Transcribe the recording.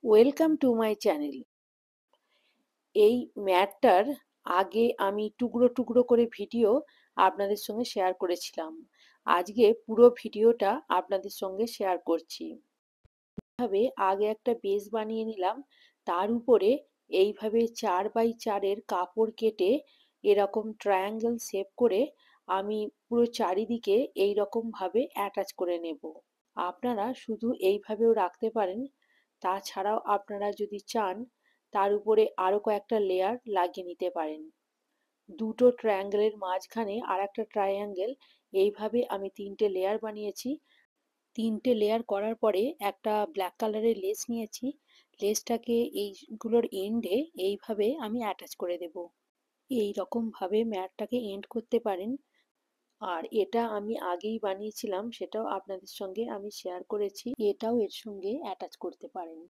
Welcome to my channel. এই ম্যাটটার আগে আমি টুকরো টুকরো করে ভিডিও আপনাদের সঙ্গে শেয়ার করেছিলাম। আজকে পুরো ভিডিওটা আপনাদের সঙ্গে শেয়ার করছি। এইভাবে আগে একটা বেস বানিয়ে নিলাম, তার উপরে এইভাবে 4x4 কাপড় কেটে এরকম ট্রায়াঙ্গেল শেপ করে আমি পুরো চারিদিকে এইরকমভাবে অ্যাটাচ করে নেব। আপনারা শুধু এইভাবেও রাখতে পারেন, তাছাড়াও আপনারা যদি চান তার উপরে আরও কয়েকটা লেয়ার লাগিয়ে নিতে পারেন। দুটো ট্রায়াঙ্গেলের মাঝখানে আর একটা ট্রায়াঙ্গেল, এইভাবে আমি 3টে লেয়ার বানিয়েছি। 3টে লেয়ার করার পরে একটা ব্ল্যাক কালারের লেস নিয়েছি। লেসটাকে এইগুলোর এন্ডে এইভাবে আমি অ্যাটাচ করে দেব। এই রকমভাবে ম্যাটটাকে এন্ড করতে পারেন। আর এটা আমি আগেই বানিয়েছিলাম, সেটাও আপনাদের সঙ্গে আমি শেয়ার করেছি, এটাও এর সঙ্গে অ্যাটাচ করতে পারেন।